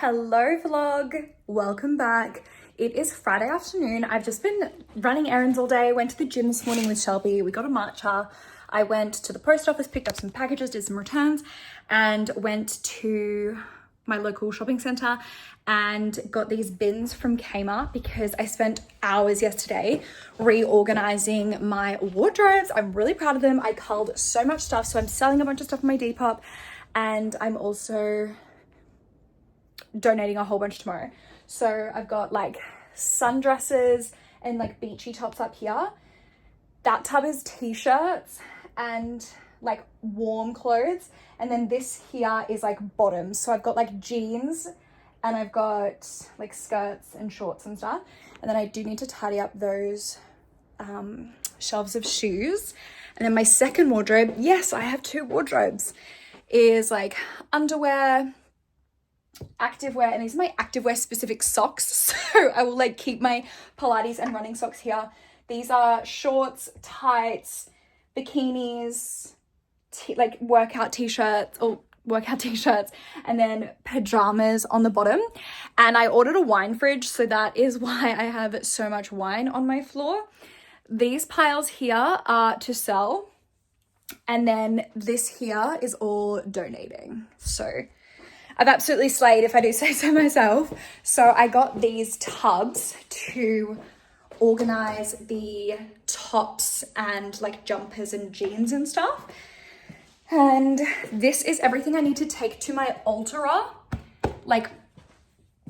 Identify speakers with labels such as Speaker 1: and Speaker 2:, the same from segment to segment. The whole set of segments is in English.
Speaker 1: Hello vlog, welcome back. It is Friday afternoon. I've just been running errands all day. Went to the gym this morning with Shelby. We got a matcha. I went to the post office, picked up some packages, did some returns, and went to my local shopping center and got these bins from Kmart because I spent hours yesterday reorganizing my wardrobes. I'm really proud of them. I culled so much stuff, so I'm selling a bunch of stuff on my Depop, and I'm also donating a whole bunch tomorrow. So I've got like sundresses and like beachy tops up here. That tub is t-shirts and like warm clothes, and then this here is like bottoms. So I've got like jeans and I've got like skirts and shorts and stuff, and then I do need to tidy up those shelves of shoes. And then my second wardrobe, yes, I have two wardrobes, is like underwear, activewear, and these are my activewear specific socks, so I will like keep my Pilates and running socks here. These are shorts, tights, bikinis, like workout t-shirts, and then pajamas on the bottom. And I ordered a wine fridge, so that is why I have so much wine on my floor. These piles here are to sell, and then this here is all donating. So I've absolutely slayed, if I do say so myself. So I got these tubs to organize the tops and like jumpers and jeans and stuff. And this is everything I need to take to my Ultra. Like,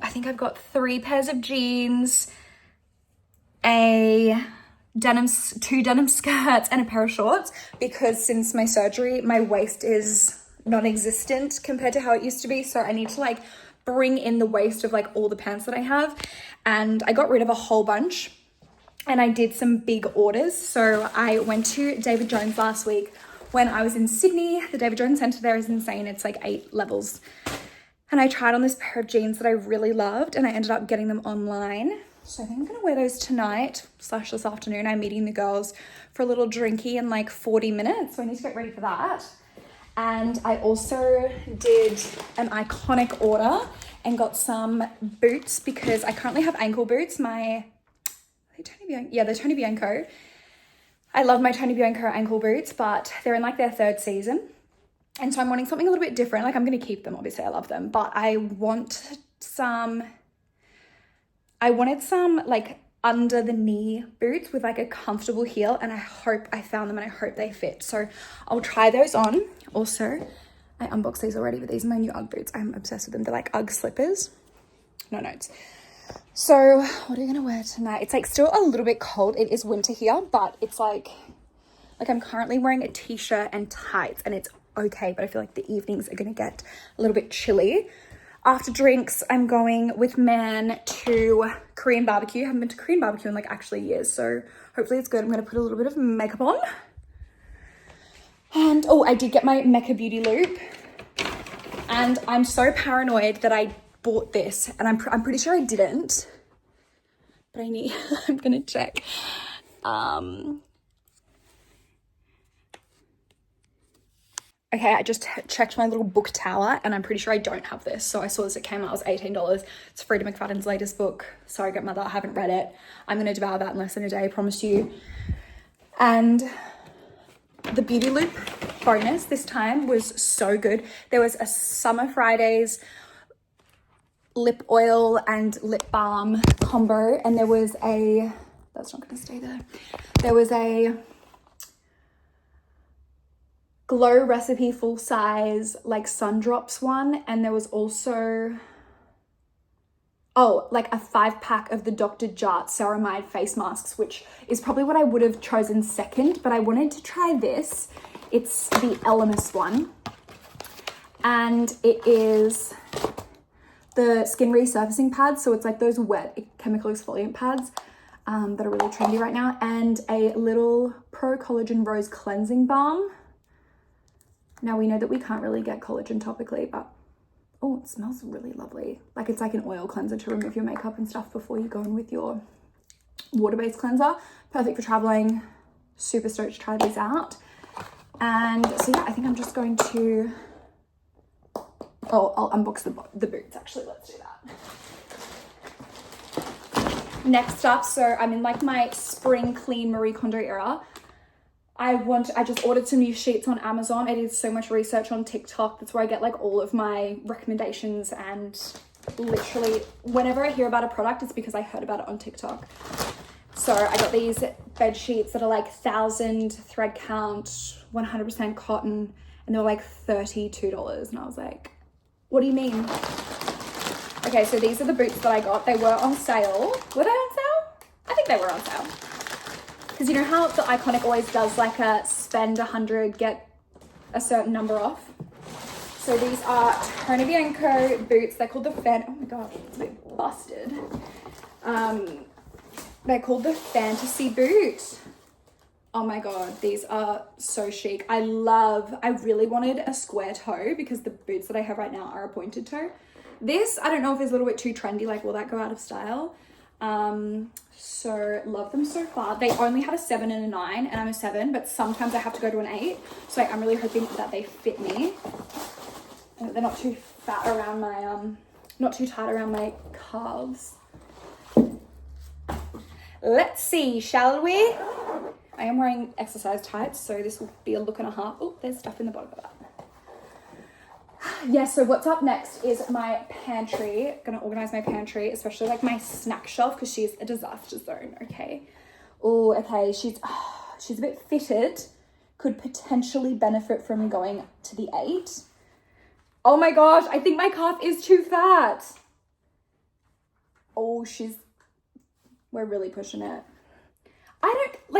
Speaker 1: I think I've got 3 pairs of jeans, two denim skirts, and a pair of shorts, because since my surgery, my waist is non-existent compared to how it used to be, so I need to like bring in the waist of like all the pants that I have. And I got rid of a whole bunch, and I did some big orders. So I went to David Jones last week when I was in Sydney. The David Jones Centre there is insane. It's like 8 levels, and I tried on this pair of jeans that I really loved, and I ended up getting them online. So I think I'm gonna wear those tonight / this afternoon. I'm meeting the girls for a little drinky in like 40 minutes, so I need to get ready for that. And I also did an iconic order and got some boots, because I currently have ankle boots. They're Tony Bianco. I love my Tony Bianco ankle boots, but they're in like their 3rd season. And so I'm wanting something a little bit different. Like, I'm going to keep them, obviously I love them, but I wanted some like under the knee boots with like a comfortable heel, and I hope I found them and I hope they fit. So I'll try those on. Also, I unboxed these already, but these are my new UGG boots. I'm obsessed with them. They're like UGG slippers. No notes. So what are you gonna wear tonight? It's like still a little bit cold. It is winter here, but it's like I'm currently wearing a t-shirt and tights, and it's okay, but I feel like the evenings are gonna get a little bit chilly. After drinks, I'm going with Man to Korean BBQ. I haven't been to Korean BBQ in like actually years, so hopefully it's good. I'm gonna put a little bit of makeup on. And oh, I did get my Mecca Beauty Loop, and I'm so paranoid that I bought this, and I'm pretty sure I didn't, but I'm gonna check. Okay, I just checked my little book tower, and I'm pretty sure I don't have this. So I saw this, it came out, it was $18. It's Freida McFadden's latest book, Surrogate Mother. I haven't read it. I'm gonna devour that in less than a day, I promise you. And the Beauty Loop bonus this time was so good. There was a Summer Fridays lip oil and lip balm combo, and there was that's not gonna stay there. There was a Glow Recipe full size like sun drops one, and there was also like a 5-pack of the Dr. Jart ceramide face masks, which is probably what I would have chosen second, but I wanted to try this. It's the Elemis one, and it is the skin resurfacing pads, so it's like those wet chemical exfoliant pads that are really trendy right now, and a little Pro Collagen Rose cleansing balm. Now we know that we can't really get collagen topically, but oh, it smells really lovely. Like, it's like an oil cleanser to remove your makeup and stuff before you go in with your water-based cleanser. Perfect for traveling. Super stoked to try these out. And so yeah, I think I'm just going to Oh, I'll unbox the boots actually. Let's do that. Next up, so I'm in like my spring clean Marie Kondo era. I just ordered some new sheets on Amazon. I did so much research on TikTok. That's where I get like all of my recommendations, and literally whenever I hear about a product, it's because I heard about it on TikTok. So I got these bed sheets that are like 1,000 thread count, 100% cotton, and they were like $32. And I was like, what do you mean? Okay, so these are the boots that I got. They were on sale. Were they on sale? I think they were on sale. Because you know how the Iconic always does like a spend 100, get a certain number off? So these are Tony Bianco boots. They're called the oh my gosh, it's a bit busted. They're called the Fantasy Boot. Oh my God, these are so chic. I really wanted a square toe because the boots that I have right now are a pointed toe. This, I don't know if it's a little bit too trendy, like will that go out of style? So love them so far. They only have a 7 and a 9, and I'm a 7, but sometimes I have to go to an 8. So I'm really hoping that they fit me. And they're not too fat around my, not too tight around my calves. Let's see, shall we? I am wearing exercise tights, so this will be a look and a half. Oh, there's stuff in the bottom of that. Yeah, so what's up next is my pantry. Gonna organize my pantry, especially like my snack shelf, because she's a disaster zone, okay? Oh, okay, she's a bit fitted. Could potentially benefit from going to the 8. Oh my gosh, I think my calf is too fat. Oh, we're really pushing it.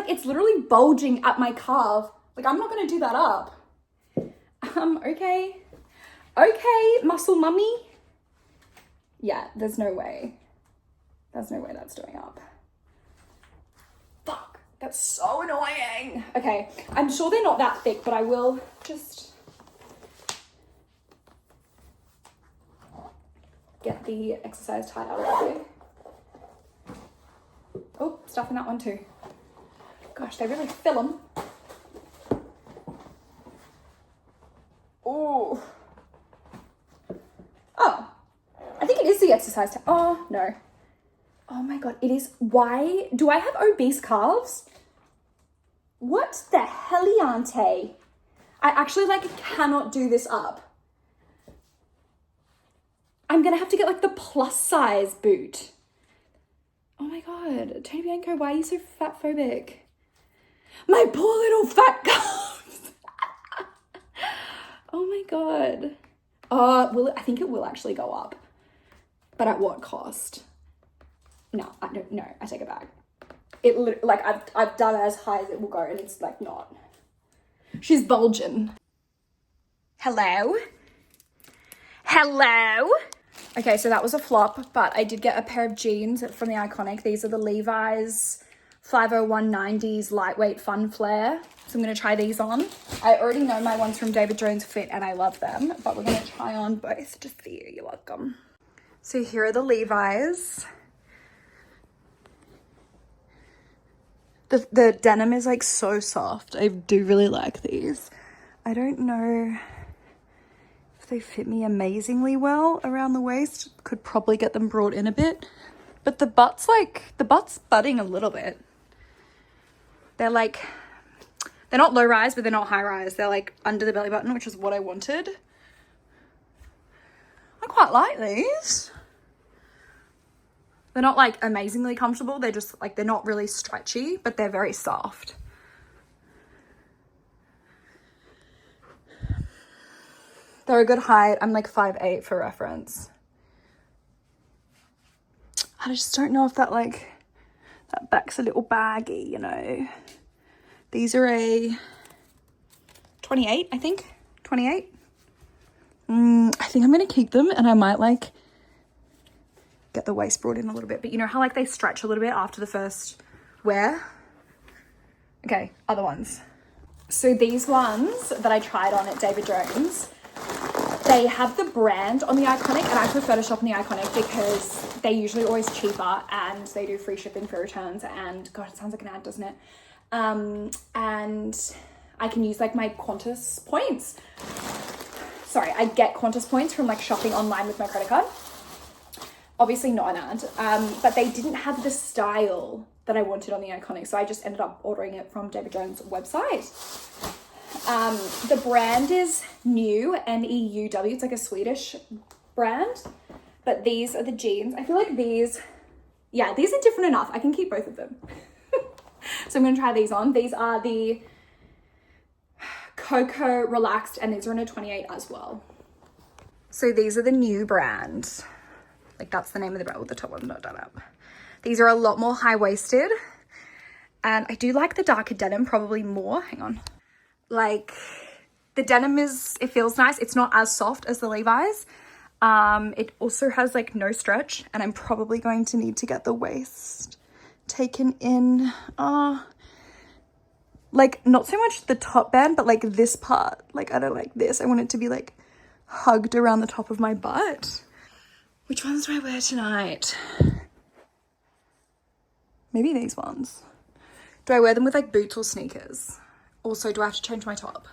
Speaker 1: It's literally bulging at my calf. Like, I'm not gonna do that up. Okay. Okay, muscle mummy. Yeah, there's no way. There's no way that's doing up. Fuck, that's so annoying. Okay, I'm sure they're not that thick, but I will just get the exercise tight out of the way. Oh, stuff in that one too. Gosh, they really fill them. Oh. Oh, I think it is the exercise time. Oh, no. Oh my God, it is. Why do I have obese calves? What the heliante? I actually cannot do this up. I'm gonna have to get like the plus size boot. Oh my God, Tony Bianco, why are you so fat phobic? My poor little fat calves. Oh my God. I think it will actually go up, but at what cost? No, I don't. No, I take it back. I've done as high as it will go, and it's like not. She's bulging. Hello. Okay, so that was a flop, but I did get a pair of jeans from the Iconic. These are the Levi's 50190s lightweight fun flare. So I'm going to try these on. I already know my ones from David Jones fit and I love them, but we're going to try on both just for you. You're welcome. So here are the Levi's. The denim is like so soft. I do really like these. I don't know if they fit me amazingly well around the waist. Could probably get them brought in a bit, but the butt's budding a little bit. They're not low rise, but they're not high rise. They're like under the belly button, which is what I wanted. I quite like these. They're not like amazingly comfortable. They're just like, they're not really stretchy, but they're very soft. They're a good height. I'm like 5'8" for reference. I just don't know if that back's a little baggy, you know. These are a 28, I think. 28. I think I'm going to keep them, and I might get the waist brought in a little bit. But you know how they stretch a little bit after the first wear? Okay, other ones. So these ones that I tried on at David Jones, they have the brand on the Iconic, and I prefer to shop on the Iconic because they're usually always cheaper and they do free shipping for returns. And God, it sounds like an ad, doesn't it? And I can use my Qantas points. I get Qantas points from like shopping online with my credit card. Obviously not an ad, but they didn't have the style that I wanted on the Iconic, so I just ended up ordering it from David Jones' website. The brand is New, N-E-U-W. It's like a Swedish brand, but these are the jeans. I feel like these are different enough. I can keep both of them. So I'm gonna try these on. These are the Cocoa Relaxed, and these are in a 28 as well. So these are the New brand. Like that's the name of the brand with the top one not done up. These are a lot more high-waisted, and I do like the darker denim probably more. Hang on. Like the denim it feels nice. It's not as soft as the Levi's. It also has like no stretch, and I'm probably going to need to get the waist taken in. Like not so much the top band, but like this part. Like I don't like this. I want it to be like hugged around the top of my butt. Which ones do I wear tonight? Maybe these ones. Do I wear them with like boots or sneakers? Also, do I have to change my top?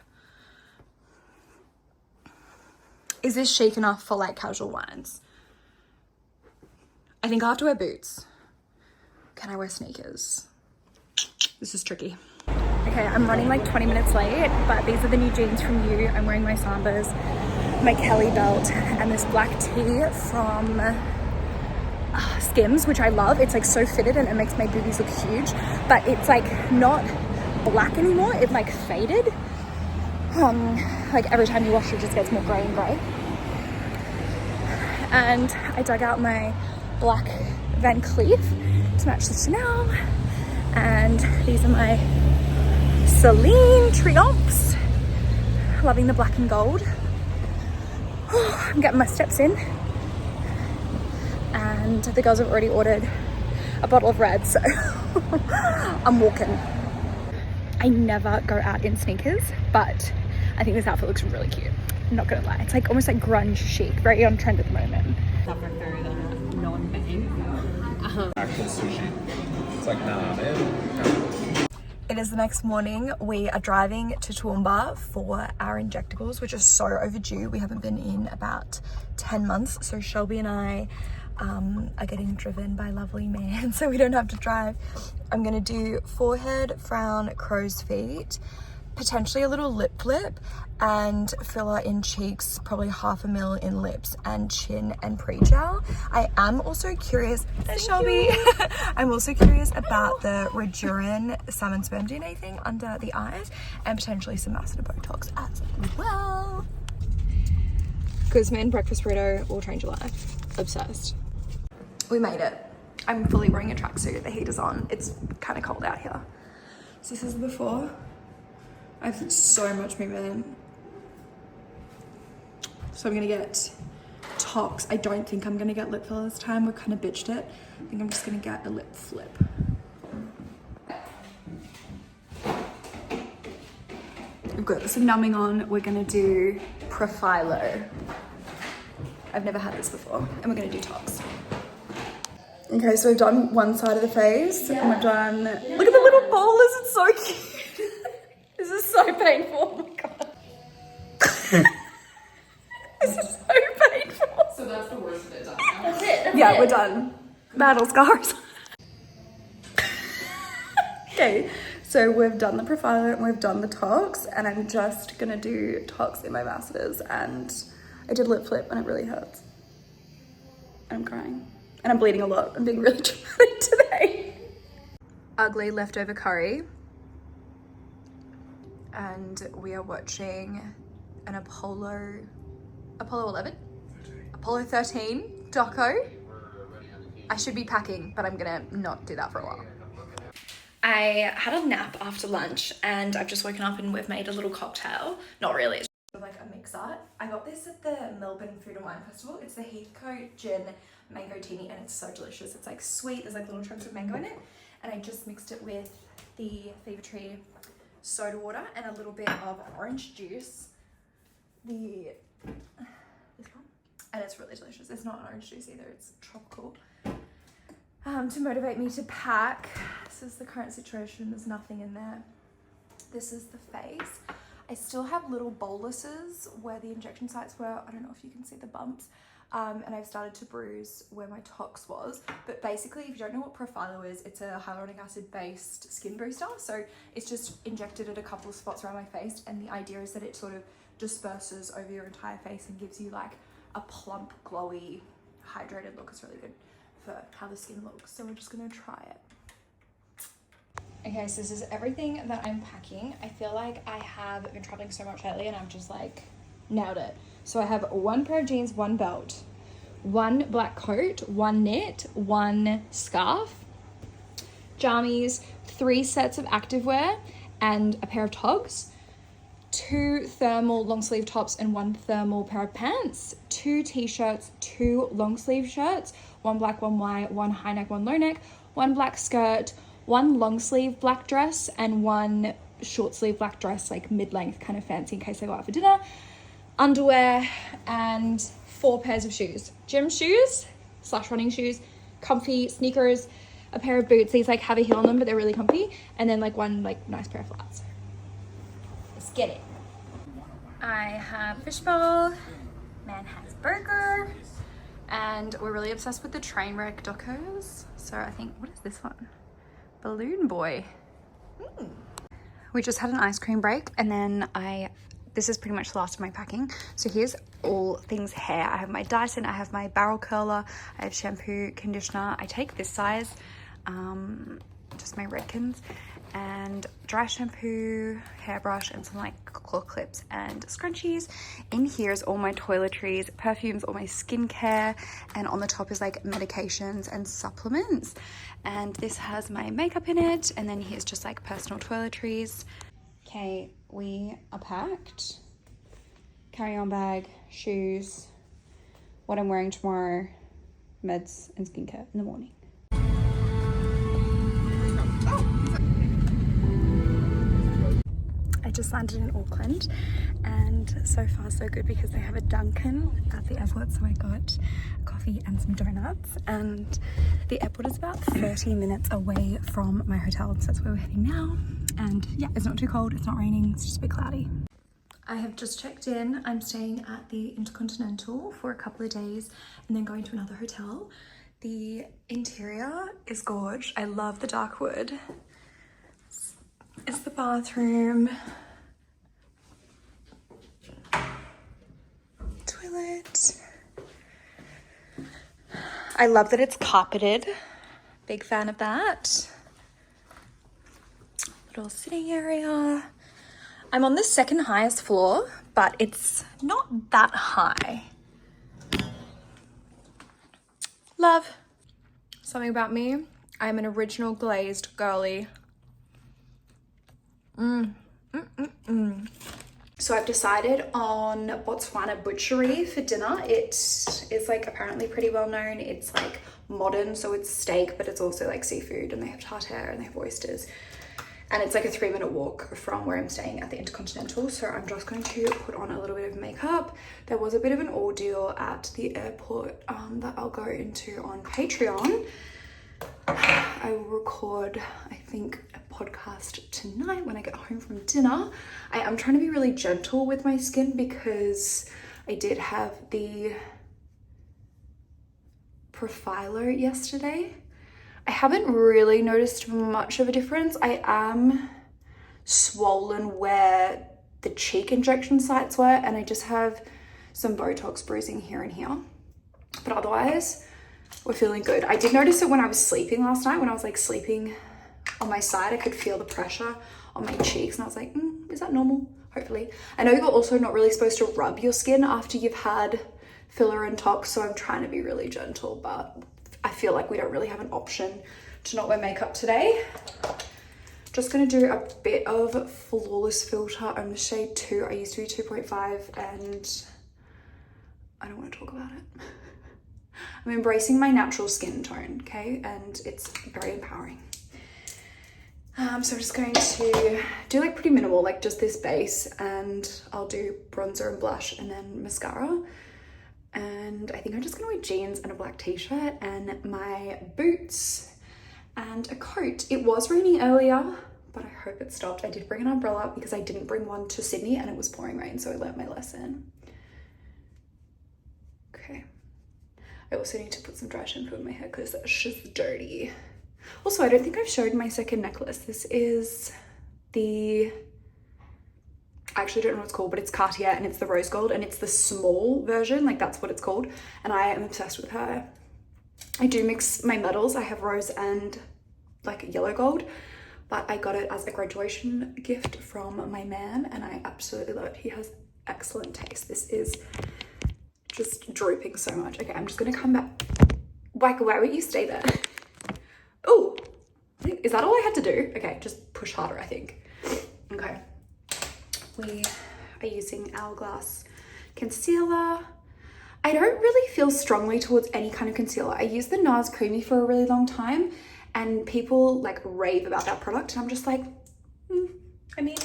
Speaker 1: Is this chic enough for like casual wines? I think I have to wear boots. Can I wear sneakers? This is tricky. Okay, I'm running like 20 minutes late, but these are the new jeans from You. I'm wearing my Sambas, my Kelly belt, and this black tee from Skims, which I love. It's like so fitted and it makes my boobies look huge, but it's like not black anymore. It like faded. Like every time you wash it just gets more grey and grey. And I dug out my black Van Cleef to match the Chanel, and these are my Celine Triumphs. Loving the black and gold. I'm getting my steps in, and the girls have already ordered a bottle of red, so I'm walking. I never go out in sneakers, but I think this outfit looks really cute. I'm not gonna lie, it's like almost like grunge chic, very on trend at the moment.
Speaker 2: Suffer through the non-bang.
Speaker 3: Actual sushi. It's like, nah, man.
Speaker 1: It is the next morning. We are driving to Toowoomba for our Injectables, which is so overdue. We haven't been in about 10 months. So Shelby and I are getting driven by lovely man, so we don't have to drive. I'm gonna do forehead, frown, crow's feet, potentially a little lip flip, and filler in cheeks, probably 1/2 mil in lips and chin and pre-gel. I am also curious, Shelby, I'm also curious about the Redurin salmon sperm DNA thing under the eyes, and potentially some masseter Botox as well. Guzman breakfast burrito will change your life. Obsessed. We made it. I'm fully wearing a tracksuit. The heater's on. It's kind of cold out here. So this is the before. I have so much movement. So I'm gonna get tox. I don't think I'm gonna get lip filler this time. We kind of bitched it. I think I'm just gonna get a lip flip. We've got some numbing on. We're gonna do Profhilo. I've never had this before. And we're gonna do tox. Okay, so we've done one side of the face, and we've done, look at the little bowlers, it's so cute. This is so painful, oh my god. This is so painful.
Speaker 2: So that's the worst of it done.
Speaker 1: That's it. Yeah, we're done. Battle scars. Okay, so we've done the Profhilo and we've done the tox, and I'm just gonna do tox in my masseters, and I did lip flip and it really hurts. I'm crying. And I'm bleeding a lot. I'm being really dramatic today. Ugly leftover curry. And we are watching an Apollo 11? Apollo 13 doco. I should be packing, but I'm gonna not do that for a while. I had a nap after lunch and I've just woken up and we've made a little cocktail. Not really, it's like a mix-up. I got this at the Melbourne Food and Wine Festival. It's the Heathcote Gin Mango Teeny, and it's so delicious. It's like sweet, there's like little chunks of mango in it, and I just mixed it with the Fever Tree soda water and a little bit of orange juice. This one, and it's really delicious. It's not orange juice either, it's tropical. To motivate me to pack, this is the current situation. There's nothing in there. This is the face. I still have little boluses where the injection sites were. I don't know if you can see the bumps. And I've started to bruise where my tox was. But basically, if you don't know what Profhilo is, it's a hyaluronic acid based skin booster. So it's just injected at a couple of spots around my face. And the idea is that it sort of disperses over your entire face and gives you like a plump, glowy, hydrated look. It's really good for how the skin looks. So we're just gonna try it. Okay, so this is everything that I'm packing. I feel like I have been traveling so much lately and I've just like nailed it. So I have one pair of jeans, one belt, one black coat, one knit, one scarf, jammies, 3 sets of activewear and a pair of togs, 2 thermal long sleeve tops and 1 thermal pair of pants, 2 t-shirts, 2 long sleeve shirts, 1 black, 1 white, 1 high neck, 1 low neck, 1 black skirt, 1 long sleeve black dress and 1 short sleeve black dress, like mid-length, kind of fancy in case I go out for dinner, underwear, and 4 pairs of shoes. Gym shoes / running shoes, comfy sneakers, a pair of boots. These like have a heel on them, but they're really comfy. And then like 1 like nice pair of flats. Let's get it. I have fishbowl, man has burger, and we're really obsessed with the train wreck docos. So I think, what is this one? Balloon boy. We just had an ice cream break and then this is pretty much the last of my packing. So here's all things hair. I have my Dyson, I have my barrel curler, I have shampoo, conditioner. I take this size, just my Redkins, and dry shampoo, hairbrush, and some like claw clips and scrunchies. In here is all my toiletries, perfumes, all my skincare, and on the top is like medications and supplements. And this has my makeup in it, and then here's just like personal toiletries. Okay, we are packed. Carry-on bag, shoes, what I'm wearing tomorrow, meds and skincare in the morning. I just landed in Auckland and so far so good because they have a Dunkin' at the airport, so I got coffee and some donuts, and the airport is about 30 minutes away from my hotel, so that's where we're heading now. And yeah, it's not too cold, it's not raining, it's just a bit cloudy. I have just checked in. I'm staying at the Intercontinental for a couple of days and then going to another hotel. The interior is gorge. I love the dark wood. It's the bathroom, toilet. I love that it's carpeted. Big fan of that. Little sitting area. I'm on the second highest floor, but it's not that high. Love. Something about me, I'm an original glazed girly. So I've decided on Botswana butchery for dinner. It is like apparently pretty well known. It's like modern, so it's steak, but it's also like seafood, and they have tartare and they have oysters. And it's like a 3-minute walk from where I'm staying at the Intercontinental. So I'm just going to put on a little bit of makeup. There was a bit of an ordeal at the airport that I'll go into on Patreon. I will record, I think, a podcast tonight when I get home from dinner. I am trying to be really gentle with my skin because I did have the Profhilo yesterday. I haven't really noticed much of a difference. I am swollen where the cheek injection sites were, and I just have some Botox bruising here and here. But otherwise, we're feeling good. I did notice it when I was sleeping last night. When I was like sleeping on my side, I could feel the pressure on my cheeks, and I was like, is that normal? Hopefully. I know you're also not really supposed to rub your skin after you've had filler and tox, so I'm trying to be really gentle, but I feel like we don't really have an option to not wear makeup today. Just gonna do a bit of Flawless filter. I'm the shade 2. I used to be 2.5 and I don't want to talk about it. I'm embracing my natural skin tone, okay? And it's very empowering. So I'm just going to do like pretty minimal, like just this base, and I'll do bronzer and blush and then mascara. And I think I'm just gonna wear jeans and a black t-shirt and my boots and a coat. It was raining earlier, but I hope it stopped. I did bring an umbrella because I didn't bring one to Sydney and it was pouring rain, so I learnt my lesson. Okay. I also need to put some dry shampoo in my hair because that's just dirty. Also, I don't think I've showed my second necklace. This is the, I actually don't know what it's called, but it's Cartier and it's the rose gold and it's the small version, like that's what it's called. And I am obsessed with her. I do mix my metals. I have rose and like yellow gold, but I got it as a graduation gift from my man and I absolutely love it. He has excellent taste. This is just drooping so much. Okay, I'm just gonna come back. Why would you stay there? Oh, is that all I had to do? Okay, just push harder, I think. Okay, we are using Hourglass concealer. I don't really feel strongly towards any kind of concealer. I used the NARS Creamy for a really long time and people like rave about that product and I'm just like, I mean,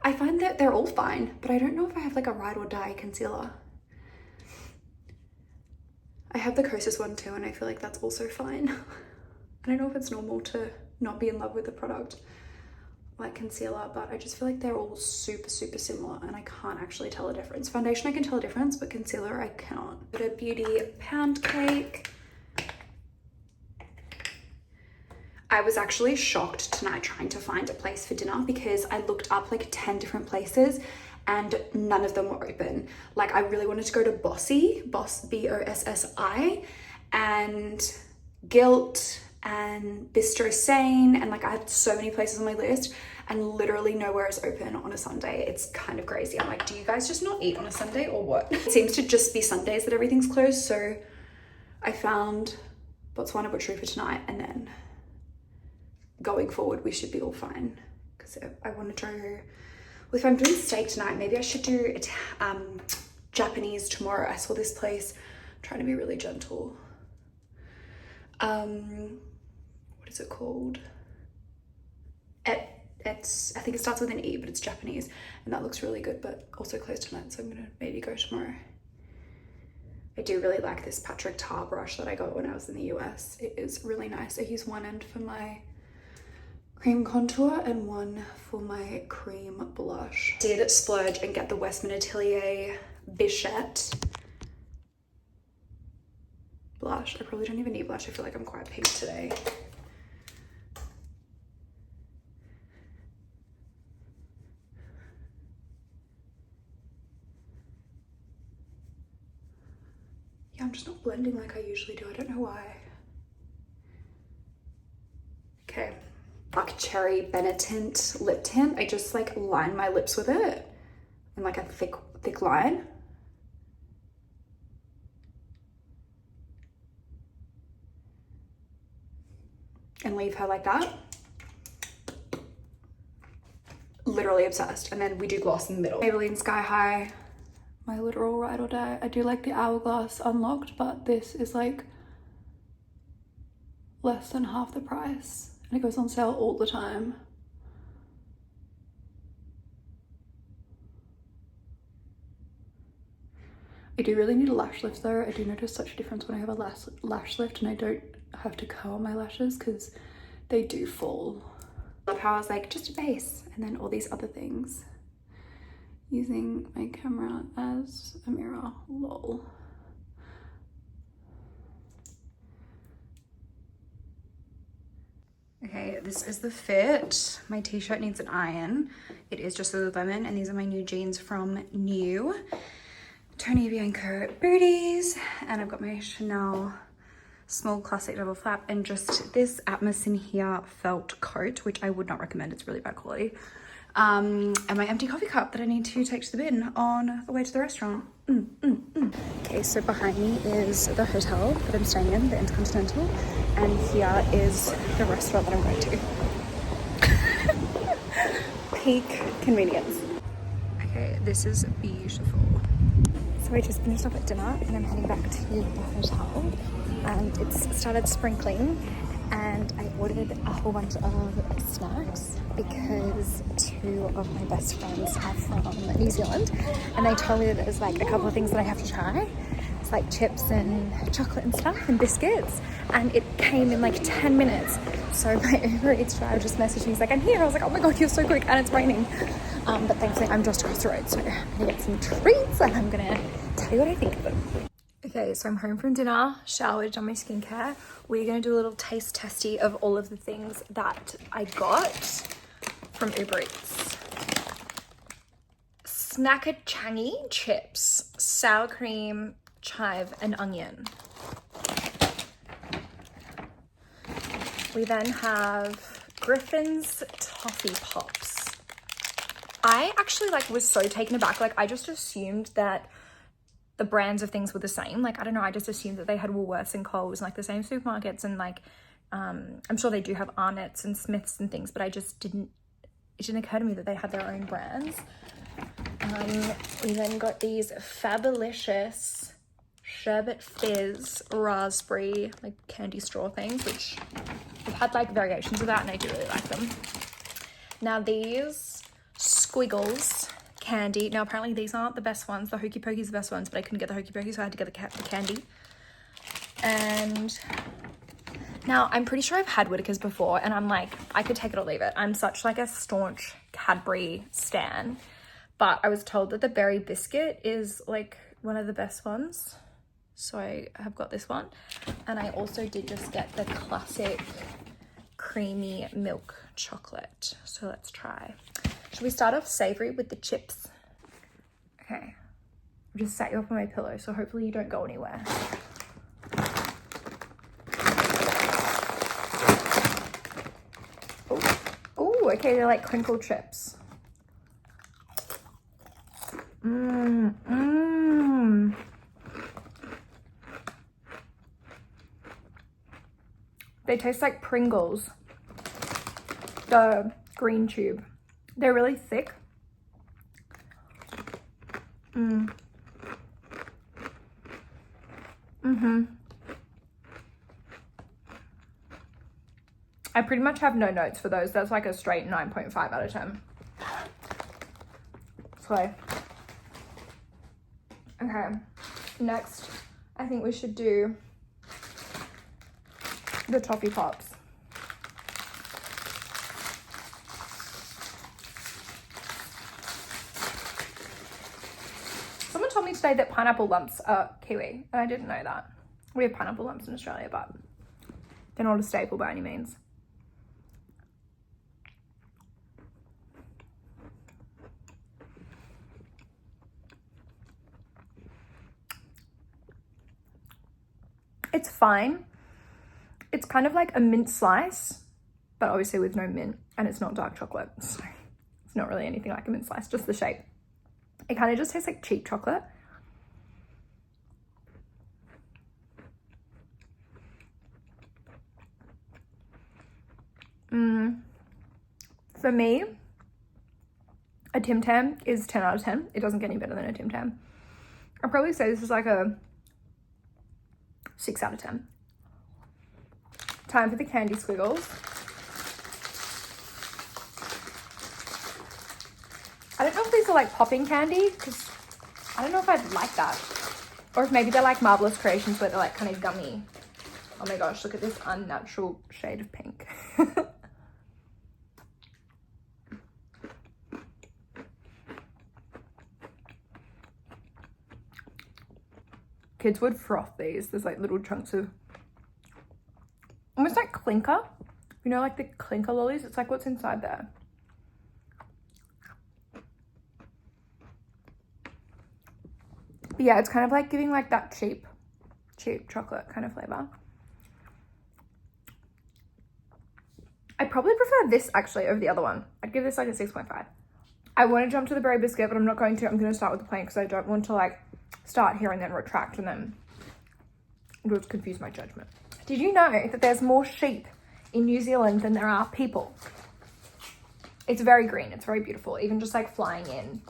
Speaker 1: I find that they're all fine, but I don't know if I have like a ride or die concealer. I have the Kosas one too and I feel like that's also fine. I don't know if it's normal to not be in love with a product like concealer, but I just feel like they're all super similar and I can't actually tell a difference. Foundation I can tell a difference, but concealer I cannot. Bit of Beauty Pound Cake. I was actually shocked tonight trying to find a place for dinner because I looked up like 10 different places and none of them were open. Like I really wanted to go to Bossy, B-O-S-S-I, and Guilt and Bistro Sane, and like I had so many places on my list and literally nowhere is open on a Sunday. It's kind of crazy. I'm like, do you guys just not eat on a Sunday or what? It seems to just be Sundays that everything's closed, so I found Botswana Butchery for tonight and then going forward we should be all fine because I want to go, well, if I'm doing steak tonight maybe I should do Japanese tomorrow. I saw this place. I'm trying to be really gentle. What is it called? It's, I think it starts with an E, but it's Japanese and that looks really good, but also closed tonight, so I'm gonna maybe go tomorrow. I do really like this Patrick Tar brush that I got when I was in the US. It is really nice. I use one end for my cream contour and one for my cream blush. Did splurge and get the Westman Atelier Bichette blush. I probably don't even need blush. I feel like I'm quite pink today. Yeah, I'm just not blending like I usually do. I don't know why. Okay, Black Cherry Benetint lip tint. I just like line my lips with it in like a thick line. And leave her like that. Literally obsessed. And then we do gloss in the middle. Maybelline Sky High, my literal ride or die. I do like the Hourglass Unlocked, but this is like less than half the price. And it goes on sale all the time. I do really need a lash lift though. I do notice such a difference when I have a lash lift and I don't have to curl my lashes because they do fall. Love how I was like, just a base and then all these other things. Using my camera as a mirror, lol. Okay, this is the fit. My t-shirt needs an iron. It is just Lululemon and these are my new jeans from New. Tony Bianco booties, and I've got my Chanel small classic double flap and just this Atmos in here felt coat, which I would not recommend. It's really bad quality. And my empty coffee cup that I need to take to the bin on the way to the restaurant. Okay, so behind me is the hotel that I'm staying in, the Intercontinental, and here is the restaurant that I'm going to. Peak convenience. Okay, this is beautiful. So I just finished up at dinner and I'm heading back to the hotel and it's started sprinkling and I ordered a whole bunch of snacks because two of my best friends are from New Zealand and they told me that there's like a couple of things that I have to try. just like chips and chocolate and stuff and biscuits, and it came in like 10 minutes. So my Uber Eats driver just messaged me, he's like, I'm here. I was like, oh my god, you're so quick, and it's raining. But thankfully I'm just across the road, so I'm gonna get some treats and I'm gonna tell you what I think of them. Okay, so I'm home from dinner, showered, done my skincare. We're gonna do a little taste testy of all of the things that I got from Uber Eats. Snacker Changi chips, sour cream, chive, and onion. We then have Griffin's Toffee Pops. I actually was so taken aback. I just assumed that the brands of things were the same. I don't know, I just assumed that they had Woolworths and Coles and the same supermarkets, and I'm sure they do have Arnott's and Smith's and things, but it didn't occur to me that they had their own brands. We then got these Fabulicious Sherbet Fizz raspberry candy straw things, which I've had variations of that and I do really like them. Now these Squiggles candy, now apparently these aren't the best ones. The Hokey Pokey's the best ones, but I couldn't get the Hokey Pokey, so I had to get the candy. And now I'm pretty sure I've had Whitakers before, and I'm like, I could take it or leave it. I'm such a staunch Cadbury stan, but I was told that the berry biscuit is one of the best ones, so I have got this one. And I also did just get the classic creamy milk chocolate, so let's try. Should we start off savory with the chips? Okay, I've just sat you up on my pillow, so hopefully you don't go anywhere. Oh, okay, they're like crinkle chips. They taste like Pringles, the green tube. They're really thick. I pretty much have no notes for those. That's a straight 9.5 out of 10. So, okay. Next, I think we should do the Toffee Pops. Someone told me today that pineapple lumps are kiwi, and I didn't know that. We have pineapple lumps in Australia, but they're not a staple by any means. It's fine. It's kind of like a mint slice, but obviously with no mint, and it's not dark chocolate, so it's not really anything like a mint slice, just the shape. It kind of just tastes like cheap chocolate. For me, a Tim Tam is 10 out of 10. It doesn't get any better than a Tim Tam. I'd probably say this is a 6 out of 10. Time for the candy squiggles. I don't know if these are popping candy, because I don't know if I'd like that. Or if maybe they're Marvelous Creations where they're kind of gummy. Oh my gosh, look at this unnatural shade of pink. Kids would froth these. There's little chunks of almost like clinker. You know, the clinker lollies? It's what's inside there. But yeah, it's kind of giving that cheap chocolate kind of flavor. I probably prefer this actually over the other one. I'd give this a 6.5. I want to jump to the berry biscuit, but I'm not going to. I'm going to start with the plain because I don't want to start here and then retract, and then it would confuse my judgment. Did you know that there's more sheep in New Zealand than there are people? It's very green. It's very beautiful. Even just flying in,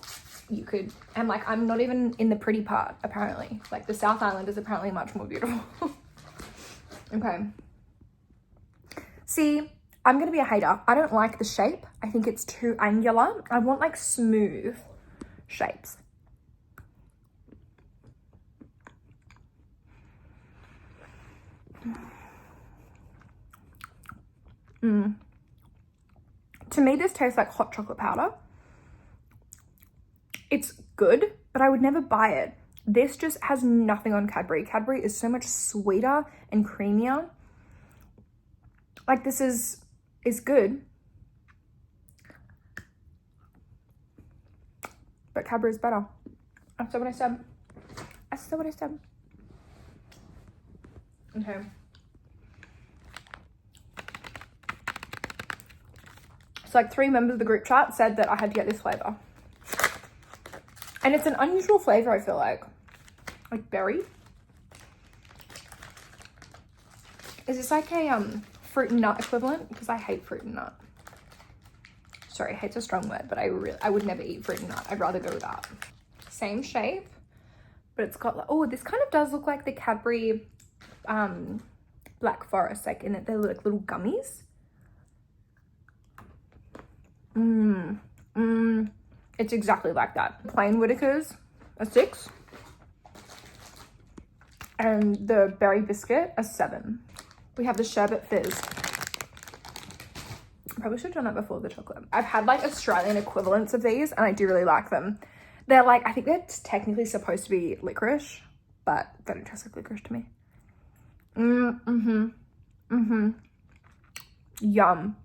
Speaker 1: you could, and I'm not even in the pretty part, apparently. The South Island is apparently much more beautiful. Okay. See, I'm going to be a hater. I don't like the shape. I think it's too angular. I want smooth shapes. To me, this tastes like hot chocolate powder. It's good, but I would never buy it. This just has nothing on Cadbury. Cadbury is so much sweeter and creamier. Like, this is good, but Cadbury is better. I said what I said. I said what I said. Okay. So like 3 members of the group chat said that I had to get this flavor. And it's an unusual flavor, I feel like. Like berry. Is this like a fruit and nut equivalent? Because I hate fruit and nut. Sorry, hate's a strong word, but I would never eat fruit and nut. I'd rather go with that. Same shape, but it's got like, oh, this kind of does look like the Cadbury Black Forest, like in it they're like little gummies. It's exactly like that. Plain Whitakers, a 6. And the berry biscuit, a 7. We have the sherbet fizz. Probably should have done that before the chocolate. I've had like Australian equivalents of these and I do really like them. They're like, I think they're technically supposed to be licorice, but they don't taste like licorice to me. Yum.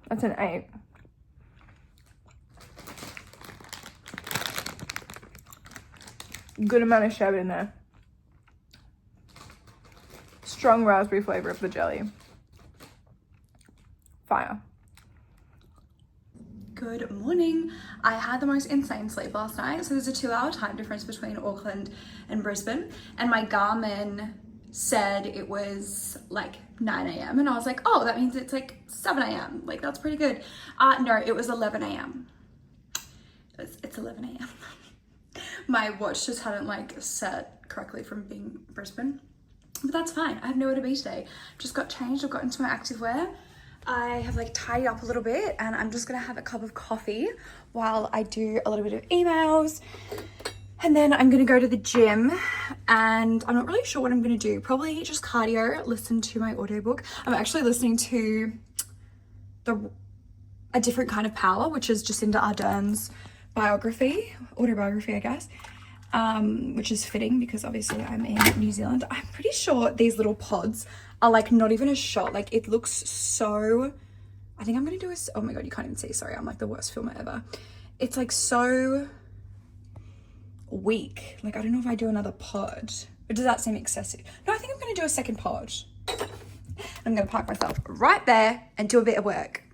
Speaker 1: That's an 8. Good amount of sherbet in there. Strong raspberry flavor of the jelly. Fire. Good morning. I had the most insane sleep last night. So there's a 2-hour time difference between Auckland and Brisbane. And my Garmin said it was like 9 a.m. And I was like, oh, that means it's like 7 a.m. Like, that's pretty good. No, it was 11 a.m. It's 11 a.m. My watch just hadn't like set correctly from being Brisbane. But that's fine. I have nowhere to be today. Just got changed. I've got into my activewear. I have like tidied up a little bit and I'm just gonna have a cup of coffee while I do a little bit of emails. And then I'm gonna go to the gym and I'm not really sure what I'm gonna do. Probably just cardio, listen to my audiobook. I'm actually listening to A Different Kind of Power, which is Jacinda Ardern's autobiography, I guess. Which is fitting because obviously I'm in New Zealand. I'm pretty sure these little pods are like not even a shot. Like it looks so, I think I'm gonna do oh my god, you can't even see, sorry, I'm like the worst filmer ever. It's like so weak. Like I don't know if I do another pod, or does that seem excessive? No, I think I'm gonna do a second pod. I'm gonna park myself right there and do a bit of work.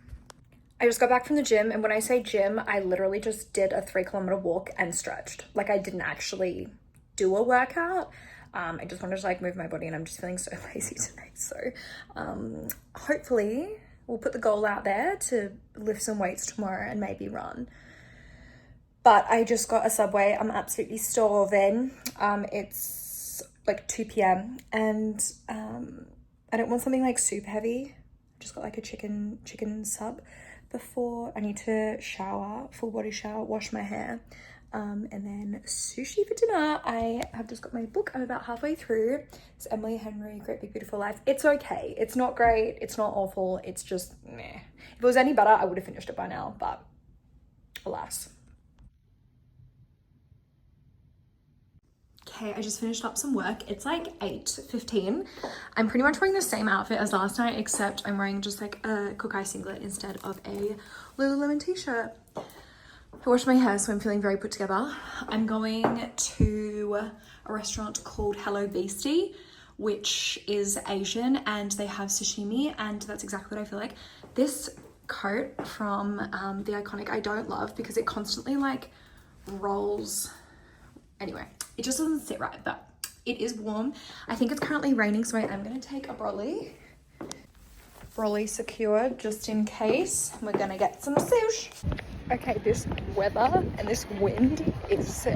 Speaker 1: I just got back from the gym, and when I say gym, I literally just did a 3-kilometer walk and stretched. Like I didn't actually do a workout. I just wanted to like move my body, and I'm just feeling so lazy today. So hopefully we'll put the goal out there to lift some weights tomorrow and maybe run. But I just got a Subway. I'm absolutely starving. It's like 2 p.m. and I don't want something like super heavy. I just got like a chicken sub. Before I need to shower, full body shower, wash my hair, and then sushi for dinner. I have just got my book. I'm about halfway through. It's Emily Henry, Great Big Beautiful Life. It's okay. It's not great. It's not awful. It's just meh. If it was any better, I would have finished it by now, but alas. Okay, I just finished up some work. It's like 8:15. I'm pretty much wearing the same outfit as last night, except I'm wearing just like a Kokai singlet instead of a Lululemon t-shirt. I washed my hair, so I'm feeling very put together. I'm going to a restaurant called Hello Beastie, which is Asian, and they have sashimi, and that's exactly what I feel like. This coat from The Iconic I don't love because it constantly like rolls. Anyway, it just doesn't sit right, but it is warm. I think it's currently raining, so I am going to take a brolly. Brolly secured just in case. We're going to get some sushi. Okay, this weather and this wind is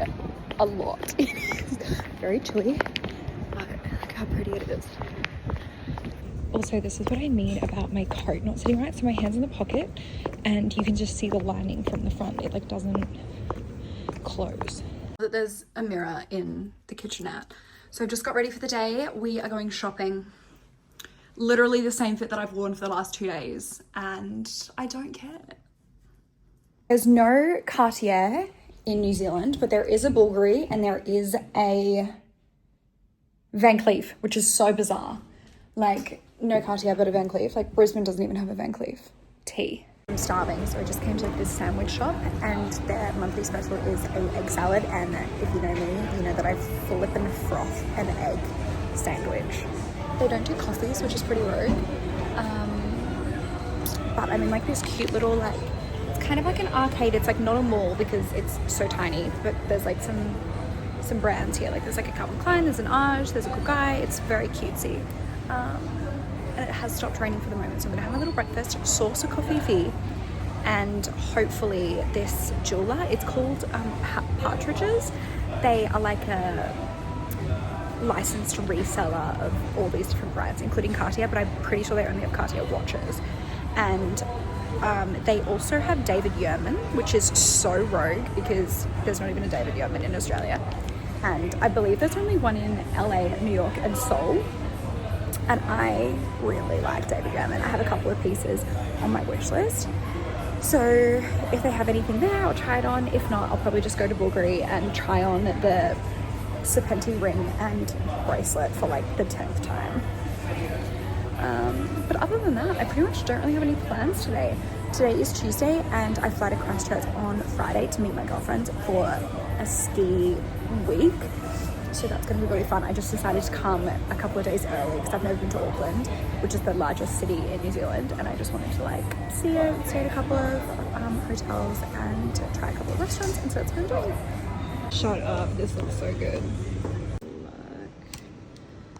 Speaker 1: a lot. It is very chilly, but look how pretty it is. Also, this is what I mean about my coat not sitting right. So my hand's in the pocket and you can just see the lining from the front. It like doesn't close. There's a mirror in the kitchenette. So I just got ready for the day. We are going shopping. Literally the same fit that I've worn for the last 2 days and I don't care. There's no Cartier in New Zealand, but there is a Bulgari and there is a Van Cleef, which is so bizarre. Like, no Cartier, but a Van Cleef. Like, Brisbane doesn't even have a Van Cleef. Tea. I'm starving, so I just came to like this sandwich shop and their monthly special is a egg salad, and if you know me, you know that I flip and froth an egg sandwich. They don't do coffees, which is pretty rogue. But I'm in like this cute little like, it's kind of like an arcade. It's like not a mall because it's so tiny, but there's like some brands here. Like there's like a Calvin Klein, there's an Arge, there's a Good Guy. It's very cutesy. And it has stopped raining for the moment, so I'm gonna have a little breakfast, source a coffee fee, and hopefully this jeweler, it's called Partridges. They are like a licensed reseller of all these different brands, including Cartier, but I'm pretty sure they only have Cartier watches. And they also have David Yurman, which is so rogue because there's not even a David Yurman in Australia. And I believe there's only one in LA, New York, and Seoul. And I really like David Yurman. I have a couple of pieces on my wish list. So if they have anything there, I'll try it on. If not, I'll probably just go to Bulgari and try on the Serpenti ring and bracelet for like the 10th time. But other than that, I pretty much don't really have any plans today. Today is Tuesday and I fly to Christchurch on Friday to meet my girlfriend for a ski week. So that's going to be really fun. I just decided to come a couple of days early because I've never been to Auckland, which is the largest city in New Zealand, and I just wanted to like see it, stay at a couple of hotels and try a couple of restaurants, and so that's what I'm doing. Shut up, this looks so good.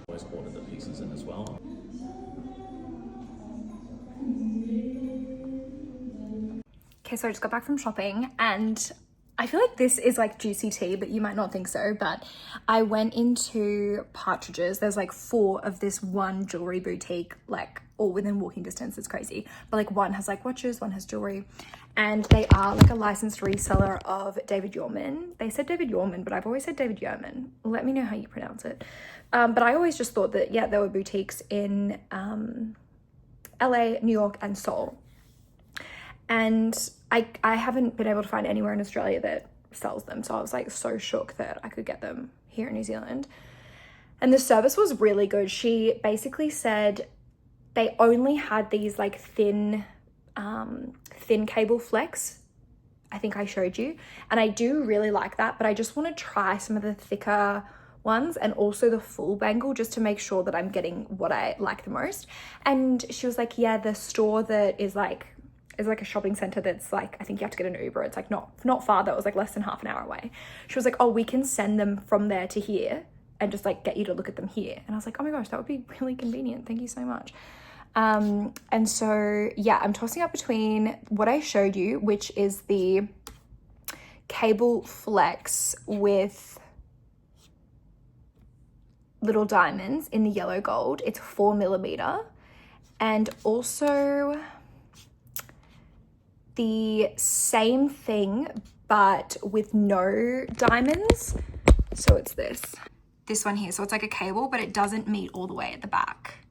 Speaker 3: Always ordered the pieces in as well.
Speaker 1: Okay, so I just got back from shopping and I feel like this is like juicy tea, but you might not think so, but I went into Partridges. There's like 4 of this one jewelry boutique, like all within walking distance. It's crazy. But like one has like watches, one has jewelry, and they are like a licensed reseller of David Yurman. They said David Yurman, but I've always said David Yurman. Let me know how you pronounce it. But I always just thought that, yeah, there were boutiques in LA, New York, and Seoul. And I haven't been able to find anywhere in Australia that sells them. So I was like so shook that I could get them here in New Zealand. And the service was really good. She basically said they only had these like thin cable flex. I think I showed you. And I do really like that, but I just want to try some of the thicker ones and also the full bangle just to make sure that I'm getting what I like the most. And she was like, yeah, the store that is like a shopping center that's like, I think you have to get an Uber. It's like not far though. It was like less than half an hour away. She was like, oh, we can send them from there to here and just like get you to look at them here. And I was like, oh my gosh, that would be really convenient. Thank you so much. And so, yeah, I'm tossing up between what I showed you, which is the cable flex with little diamonds in the yellow gold. It's 4mm. And also the same thing, but with no diamonds. So it's this one here. So it's like a cable, but it doesn't meet all the way at the back.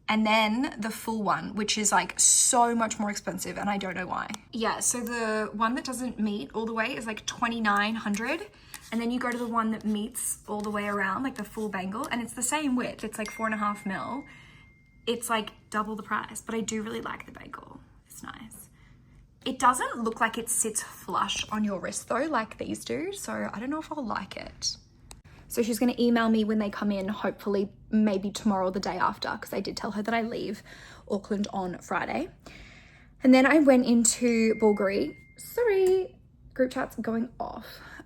Speaker 1: And then the full one, which is like so much more expensive, and I don't know why. Yeah, so the one that doesn't meet all the way is like $2,900. And then you go to the one that meets all the way around, like the full bangle, and it's the same width. It's like 4.5mm. It's like double the price, but I do really like the bangle. It's nice. It doesn't look like it sits flush on your wrist though, like these do. So I don't know if I'll like it. So she's gonna email me when they come in, hopefully maybe tomorrow or the day after, because I did tell her that I leave Auckland on Friday. And then I went into Bulgari. Sorry, group chat's going off.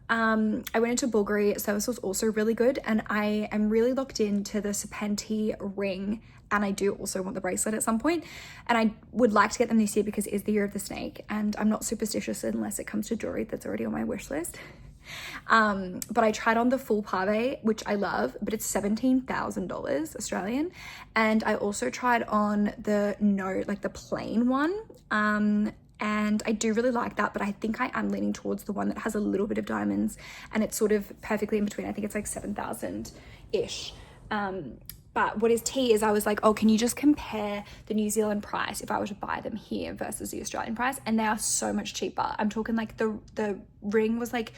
Speaker 1: I went into Bulgari. Service was also really good, and I am really locked into the Serpenti ring, and I do also want the bracelet at some point, and I would like to get them this year because it is the year of the snake, and I'm not superstitious unless it comes to jewelry that's already on my wish list. But I tried on the full pave, which I love, but it's $17,000 Australian. And I also tried on the the plain one. And I do really like that, but I think I am leaning towards the one that has a little bit of diamonds and it's sort of perfectly in between. I think it's like 7,000-ish. But what is tea is I was like, oh, can you just compare the New Zealand price if I were to buy them here versus the Australian price? And they are so much cheaper. I'm talking like the ring was like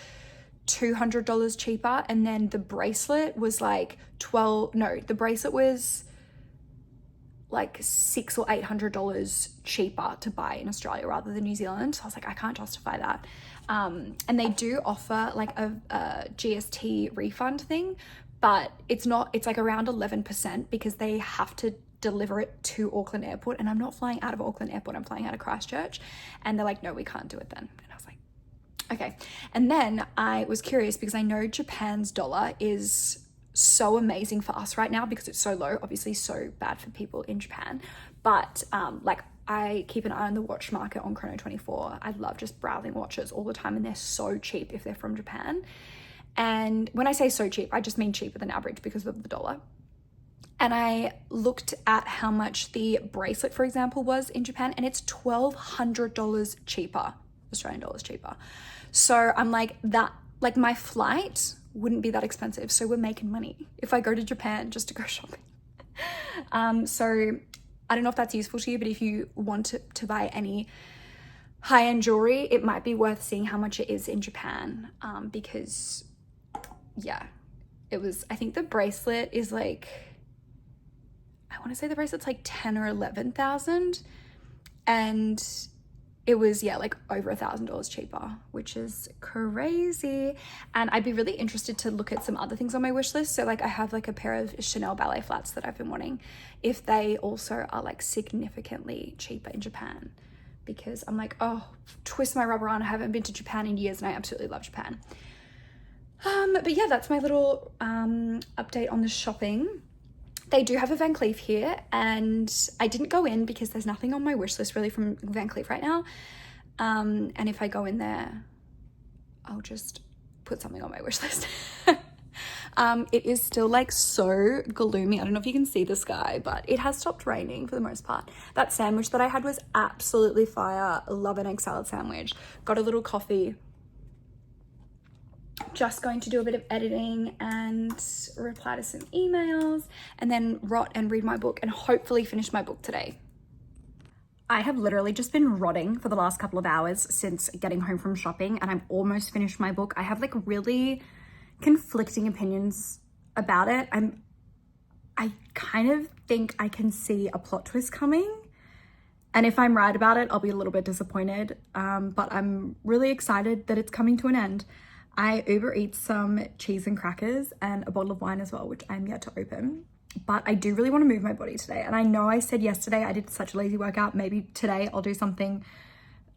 Speaker 1: $200 cheaper, and then the bracelet was like the bracelet was like $600 or $800 cheaper to buy in Australia rather than New Zealand. So I was like, I can't justify that. And they do offer like a GST refund thing, but it's like around 11% because they have to deliver it to Auckland Airport, and I'm not flying out of Auckland Airport, I'm flying out of Christchurch. And they're like, no, we can't do it then. And I was like, okay. And then I was curious because I know Japan's dollar is so amazing for us right now because it's so low, obviously so bad for people in Japan. But like I keep an eye on the watch market on Chrono24. I love just browsing watches all the time, and they're so cheap if they're from Japan. And when I say so cheap, I just mean cheaper than average because of the dollar. And I looked at how much the bracelet, for example, was in Japan, and it's $1,200 cheaper, Australian dollars cheaper. So I'm like, that, like my flight wouldn't be that expensive. So we're making money if I go to Japan just to go shopping. So I don't know if that's useful to you, but if you want to buy any high-end jewelry, it might be worth seeing how much it is in Japan, because yeah, I think the bracelet is like, I want to say the bracelet's like 10 or 11,000, and it was, yeah, like over $1,000 cheaper, which is crazy. And I'd be really interested to look at some other things on my wish list. So like I have like a pair of Chanel ballet flats that I've been wanting, if they also are like significantly cheaper in Japan, because I'm like, oh, twist my rubber on. I haven't been to Japan in years and I absolutely love Japan. But yeah, that's my little update on the shopping. They do have a Van Cleef here, and I didn't go in because there's nothing on my wish list really from Van Cleef right now. And if I go in there, I'll just put something on my wish list. It is still like so gloomy. I don't know if you can see the sky, but it has stopped raining for the most part. That sandwich that I had was absolutely fire. Love an egg salad sandwich. Got a little coffee. Just going to do a bit of editing and reply to some emails, and then rot and read my book and hopefully finish my book today. I have literally just been rotting for the last couple of hours since getting home from shopping, and I'm almost finished my book. I have like really conflicting opinions about it. I kind of think I can see a plot twist coming, and if I'm right about it, I'll be a little bit disappointed, but I'm really excited that it's coming to an end. I Uber Eats some cheese and crackers and a bottle of wine as well, which I'm yet to open. But I do really want to move my body today. And I know I said yesterday I did such a lazy workout. Maybe today I'll do something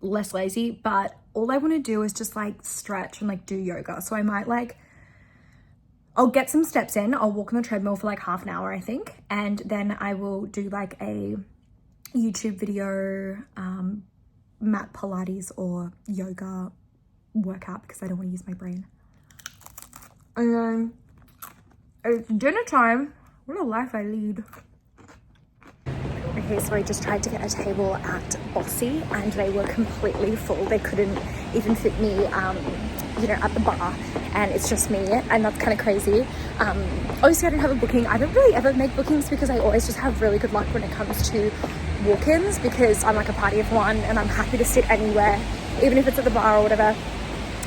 Speaker 1: less lazy. But all I want to do is just like stretch and like do yoga. So I might I'll get some steps in. I'll walk on the treadmill for like half an hour, I think. And then I will do like a YouTube video, mat Pilates or yoga workout because I don't want to use my brain. And then it's dinner time. What a life I lead. Okay, so I just tried to get a table at Bossy and they were completely full. They couldn't even fit me, at the bar, and it's just me, and that's kind of crazy. Obviously I don't have a booking. I don't really ever make bookings because I always just have really good luck when it comes to walk-ins, because I'm like a party of one and I'm happy to sit anywhere, even if it's at the bar or whatever.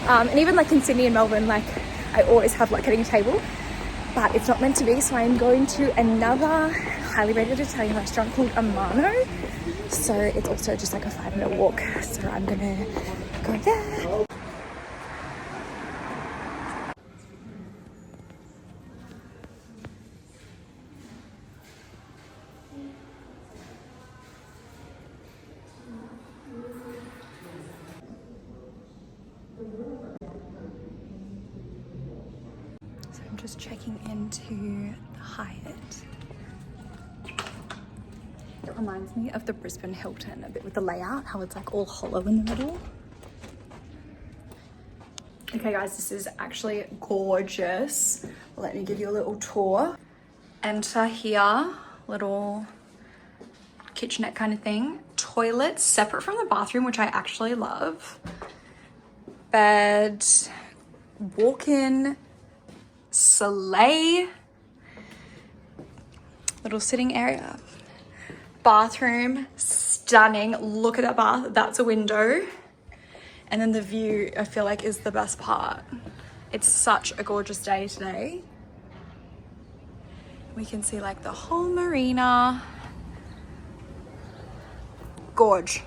Speaker 1: And even like in Sydney and Melbourne, like I always have luck getting a table, but it's not meant to be. So I'm going to another highly rated Italian restaurant called Amano. So it's also just like a 5-minute walk. So I'm gonna go there. Just checking into the Hyatt. It reminds me of the Brisbane Hilton a bit with the layout, how it's like all hollow in the middle. Okay guys, this is actually gorgeous. Let me give you a little tour. Enter here, little kitchenette kind of thing. Toilet separate from the bathroom, which I actually love. Bed, walk-in, sleigh, little sitting area. Bathroom, stunning. Look at that bath, that's a window. And then the view, I feel like, is the best part. It's such a gorgeous day today. We can see like the whole marina. Gorge.